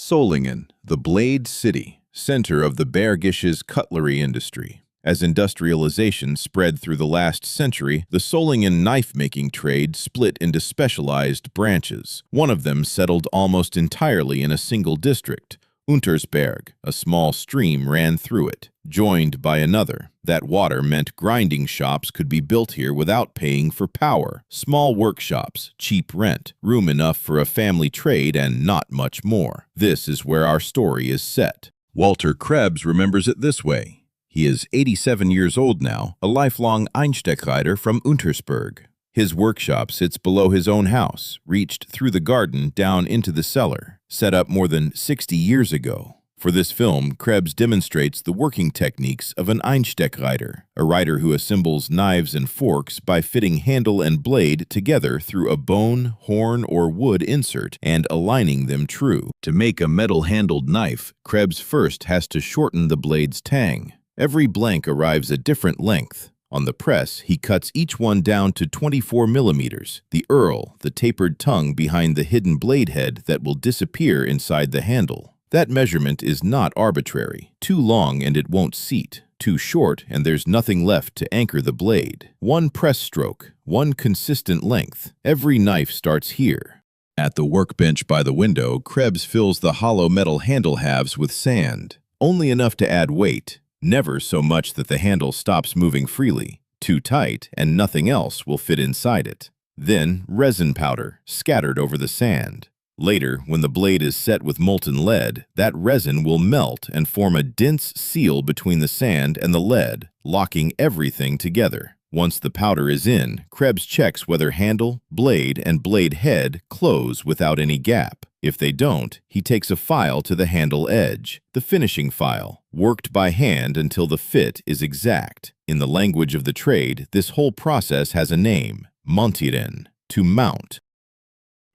Solingen, the Blade City, center of the Bergisches cutlery industry. As industrialization spread through the last century, the Solingen knife-making trade split into specialized branches. One of them settled almost entirely in a single district. Untersberg, a small stream ran through it, joined by another. That water meant grinding shops could be built here without paying for power. Small workshops, cheap rent, room enough for a family trade, and not much more. This is where our story is set. Walter Krebs remembers it this way. He is 87 years old now, a lifelong Einsteckarbeiter from Untersberg. His workshop sits below his own house, reached through the garden down into the cellar, set up more than 60 years ago. For this film, Krebs demonstrates the working techniques of an Einsteckarbeiter, a writer who assembles knives and forks by fitting handle and blade together through a bone, horn, or wood insert and aligning them true. To make a metal-handled knife, Krebs first has to shorten the blade's tang. Every blank arrives a different length. On the press, he cuts each one down to 24 millimeters, the earl, the tapered tongue behind the hidden blade head that will disappear inside the handle. That measurement is not arbitrary. Too long and it won't seat. Too short and there's nothing left to anchor the blade. One press stroke, one consistent length. Every knife starts here. At the workbench by the window, Krebs fills the hollow metal handle halves with sand, only enough to add weight. Never so much that the handle stops moving freely. Too tight, and nothing else will fit inside it. Then, resin powder, scattered over the sand. Later, when the blade is set with molten lead, that resin will melt and form a dense seal between the sand and the lead, locking everything together. Once the powder is in, Krebs checks whether handle, blade, and blade head close without any gap. If they don't, he takes a file to the handle edge, the finishing file, worked by hand until the fit is exact. In the language of the trade, this whole process has a name, montieren, to mount.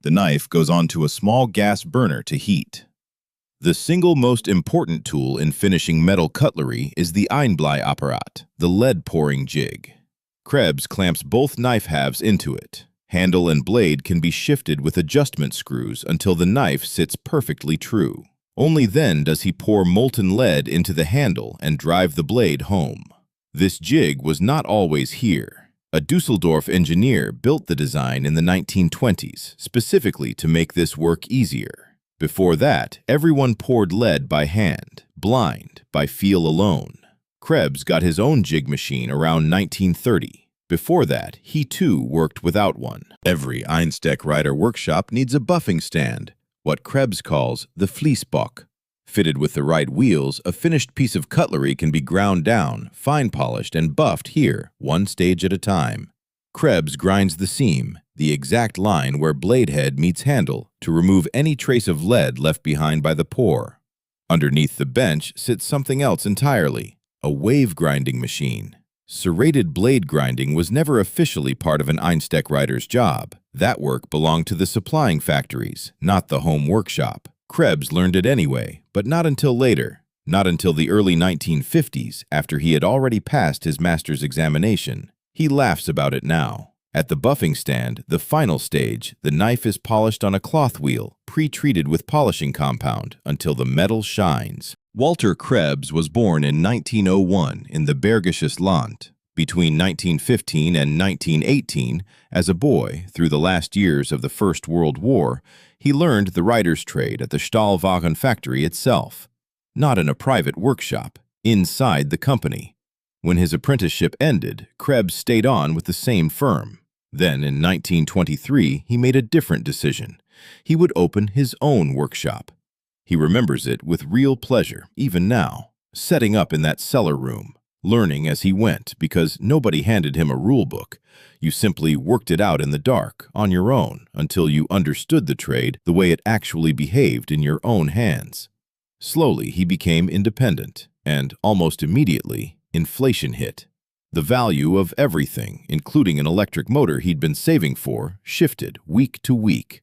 The knife goes onto a small gas burner to heat. The single most important tool in finishing metal cutlery is the Einbleiapparat, the lead-pouring jig. Krebs clamps both knife halves into it. Handle and blade can be shifted with adjustment screws until the knife sits perfectly true. Only then does he pour molten lead into the handle and drive the blade home. This jig was not always here. A Düsseldorf engineer built the design in the 1920s, specifically to make this work easier. Before that, everyone poured lead by hand, blind, by feel alone. Krebs got his own jig machine around 1930. Before that, he too worked without one. Every Einsteckarbeiter workshop needs a buffing stand, what Krebs calls the Fließbock. Fitted with the right wheels, a finished piece of cutlery can be ground down, fine-polished, and buffed here, one stage at a time. Krebs grinds the seam, the exact line where blade head meets handle, to remove any trace of lead left behind by the pour. Underneath the bench sits something else entirely, a wave grinding machine. Serrated blade grinding was never officially part of an Einsteckarbeiter's job. That work belonged to the supplying factories, not the home workshop. Krebs learned it anyway, but not until later. Not until the early 1950s, after he had already passed his master's examination. He laughs about it now. At the buffing stand, the final stage, the knife is polished on a cloth wheel, pre-treated with polishing compound, until the metal shines. Walter Krebs was born in 1901 in the Bergisches Land. Between 1915 and 1918, as a boy, through the last years of the First World War, he learned the writer's trade at the Stahlwagen factory itself. Not in a private workshop, inside the company. When his apprenticeship ended, Krebs stayed on with the same firm. Then, in 1923, he made a different decision. He would open his own workshop. He remembers it with real pleasure, even now, setting up in that cellar room, learning as he went because nobody handed him a rule book. You simply worked it out in the dark, on your own, until you understood the trade the way it actually behaved in your own hands. Slowly, he became independent, and almost immediately, inflation hit. The value of everything, including an electric motor he'd been saving for, shifted week to week.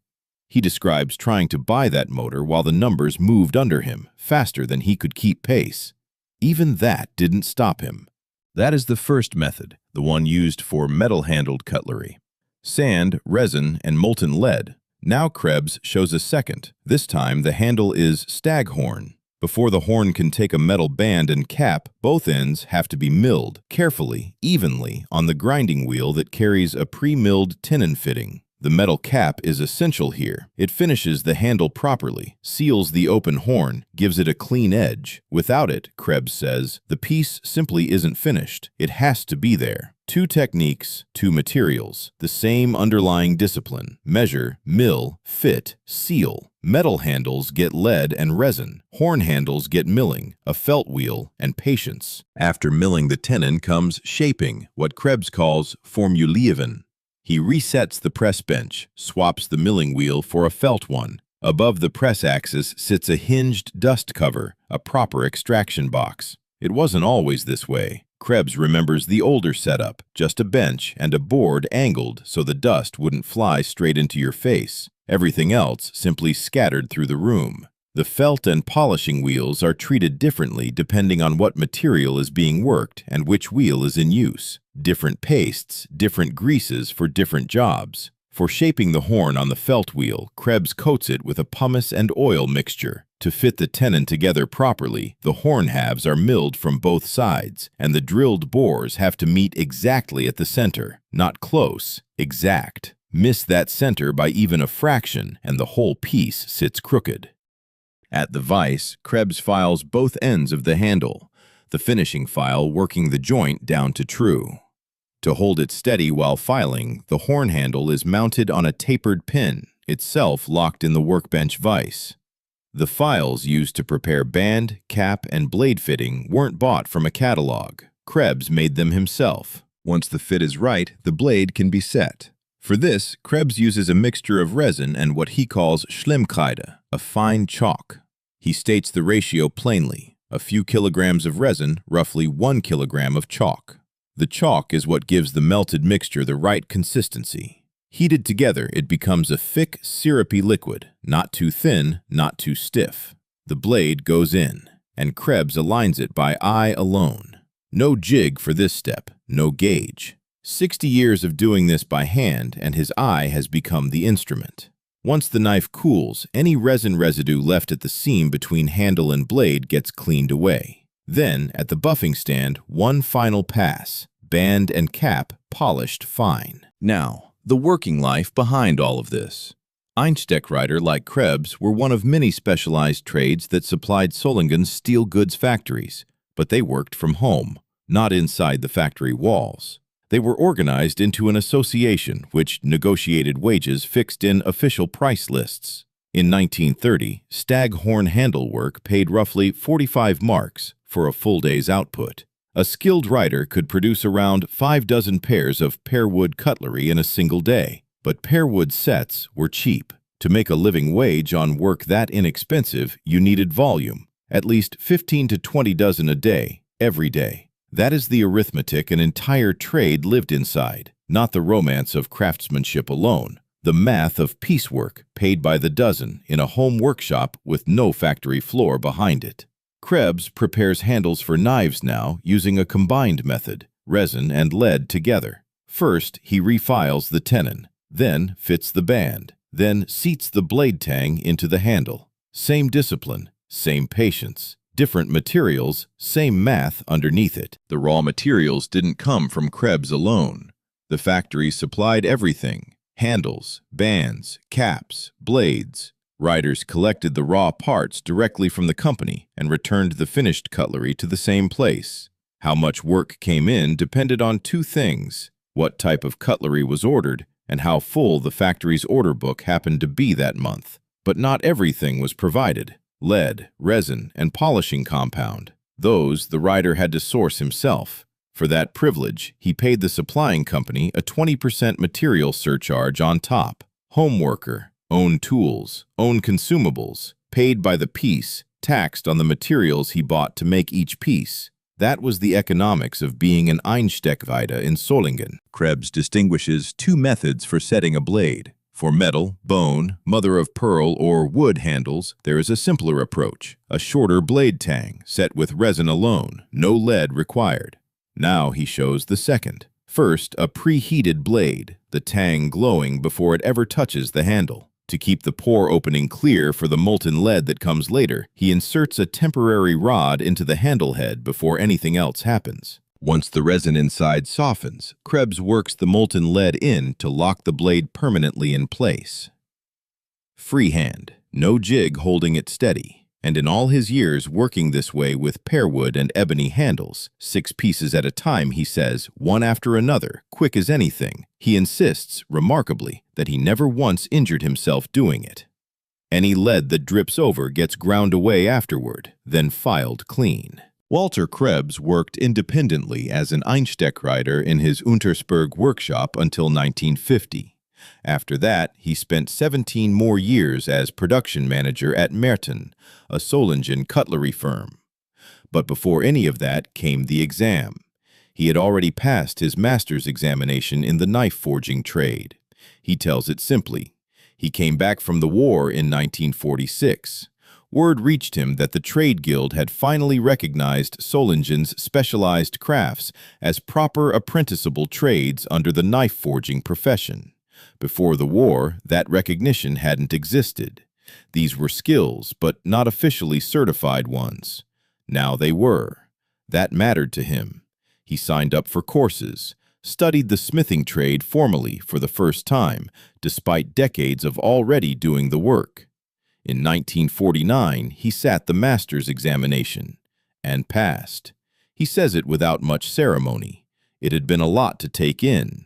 He describes trying to buy that motor while the numbers moved under him, faster than he could keep pace. Even that didn't stop him. That is the first method, the one used for metal-handled cutlery. Sand, resin, and molten lead, Now Krebs shows a second. This time the handle is staghorn. Before the horn can take a metal band and cap, both ends have to be milled carefully, evenly, on the grinding wheel that carries a pre-milled tenon fitting. The metal cap is essential here. It finishes the handle properly, seals the open horn, gives it a clean edge. Without it, Krebs says, the piece simply isn't finished. It has to be there. Two techniques, two materials, the same underlying discipline. Measure, mill, fit, seal. Metal handles get lead and resin. Horn handles get milling, a felt wheel, and patience. After milling the tenon comes shaping, what Krebs calls formuleren. He resets the press bench, swaps the milling wheel for a felt one. Above the press axis sits a hinged dust cover, a proper extraction box. It wasn't always this way. Krebs remembers the older setup, just a bench and a board angled so the dust wouldn't fly straight into your face. Everything else simply scattered through the room. The felt and polishing wheels are treated differently depending on what material is being worked and which wheel is in use. Different pastes, different greases for different jobs. For shaping the horn on the felt wheel, Krebs coats it with a pumice and oil mixture. To fit the tenon together properly, the horn halves are milled from both sides, and the drilled bores have to meet exactly at the center. Not close, exact. Miss that center by even a fraction, and the whole piece sits crooked. At the vise, Krebs files both ends of the handle, the finishing file working the joint down to true. To hold it steady while filing, the horn handle is mounted on a tapered pin, itself locked in the workbench vise. The files used to prepare band, cap, and blade fitting weren't bought from a catalog. Krebs made them himself. Once the fit is right, the blade can be set. For this, Krebs uses a mixture of resin and what he calls Schlimmkreide, a fine chalk. He states the ratio plainly: a few kilograms of resin, roughly 1 kilogram of chalk. The chalk is what gives the melted mixture the right consistency. Heated together, it becomes a thick, syrupy liquid, not too thin, not too stiff. The blade goes in, and Krebs aligns it by eye alone. No jig for this step, no gauge. 60 years of doing this by hand, and his eye has become the instrument. Once the knife cools, any resin residue left at the seam between handle and blade gets cleaned away. Then, at the buffing stand, one final pass, band and cap polished fine. Now, the working life behind all of this. Einsteckreiter, like Krebs, were one of many specialized trades that supplied Solingen's steel goods factories, but they worked from home, not inside the factory walls. They were organized into an association which negotiated wages fixed in official price lists. In 1930, staghorn handle work paid roughly 45 marks for a full day's output. A skilled writer could produce around 6 pairs of pearwood cutlery in a single day, but pearwood sets were cheap. To make a living wage on work that inexpensive, you needed volume, at least 15 to 20 dozen a day, every day. That is the arithmetic an entire trade lived inside, not the romance of craftsmanship alone. The math of piecework paid by the dozen in a home workshop with no factory floor behind it. Krebs prepares handles for knives now using a combined method, resin and lead together. First, he refiles the tenon, then fits the band, then seats the blade tang into the handle. Same discipline, same patience. Different materials, same math underneath it. The raw materials didn't come from Krebs alone. The factory supplied everything: handles, bands, caps, blades. Riders collected the raw parts directly from the company and returned the finished cutlery to the same place. How much work came in depended on two things: what type of cutlery was ordered and how full the factory's order book happened to be that month. But not everything was provided. Lead, resin, and polishing compound. Those the rider had to source himself. For that privilege, he paid the supplying company a 20% material surcharge on top. Home worker, own tools, own consumables, paid by the piece, taxed on the materials he bought to make each piece. That was the economics of being an Einsteckreiter in Solingen. Krebs distinguishes two methods for setting a blade. For metal, bone, mother of pearl, or wood handles, there is a simpler approach, a shorter blade tang, set with resin alone, no lead required. Now he shows the second. First, a preheated blade, the tang glowing before it ever touches the handle. To keep the pore opening clear for the molten lead that comes later, he inserts a temporary rod into the handle head before anything else happens. Once the resin inside softens, Krebs works the molten lead in to lock the blade permanently in place. Freehand, no jig holding it steady, and in all his years working this way with pearwood and ebony handles, 6 pieces at a time, he says, one after another, quick as anything, he insists, remarkably, that he never once injured himself doing it. Any lead that drips over gets ground away afterward, then filed clean. Walter Krebs worked independently as an Einsteckwriter in his Untersberg workshop until 1950. After that, he spent 17 more years as production manager at Molten, a Solingen cutlery firm. But before any of that came the exam. He had already passed his master's examination in the knife forging trade. He tells it simply. He came back from the war in 1946. Word reached him that the trade guild had finally recognized Solingen's specialized crafts as proper apprenticeable trades under the knife forging profession. Before the war, that recognition hadn't existed. These were skills, but not officially certified ones. Now they were. That mattered to him. He signed up for courses, studied the smithing trade formally for the first time, despite decades of already doing the work. In 1949, he sat the master's examination and passed. He says it without much ceremony. It had been a lot to take in,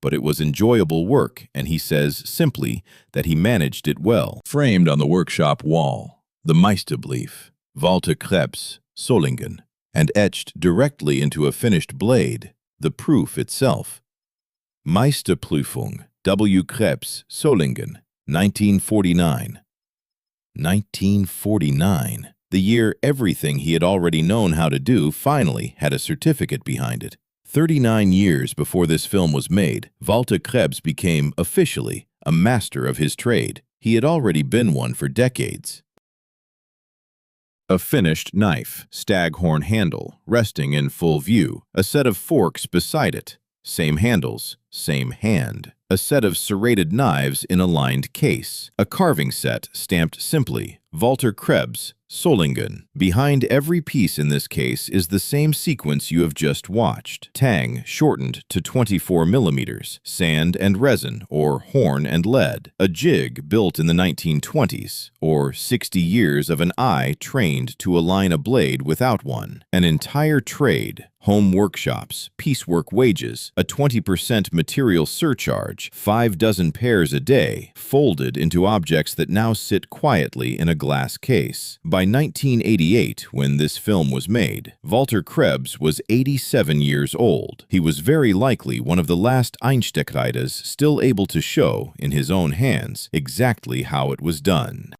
but it was enjoyable work, and he says simply that he managed it well. Framed on the workshop wall, the Meisterbrief, Walter Krebs, Solingen, and etched directly into a finished blade, the proof itself. Meisterprüfung, W. Krebs, Solingen, 1949. 1949, the year everything he had already known how to do finally had a certificate behind it. 39 years before this film was made, Walter Krebs became, officially, a master of his trade. He had already been one for decades. A finished knife, staghorn handle, resting in full view, a set of forks beside it, same handles, same hand. A set of serrated knives in a lined case. A carving set stamped simply, Walter Krebs, Solingen. Behind every piece in this case is the same sequence you have just watched. Tang shortened to 24 millimeters. Sand and resin, or horn and lead. A jig built in the 1920s, or 60 years of an eye trained to align a blade without one. An entire trade. Home workshops, piecework wages, a 20% material surcharge, 6 pairs a day, folded into objects that now sit quietly in a glass case. By 1988, when this film was made, Walter Krebs was 87 years old. He was very likely one of the last Einsteckwriters still able to show, in his own hands, exactly how it was done.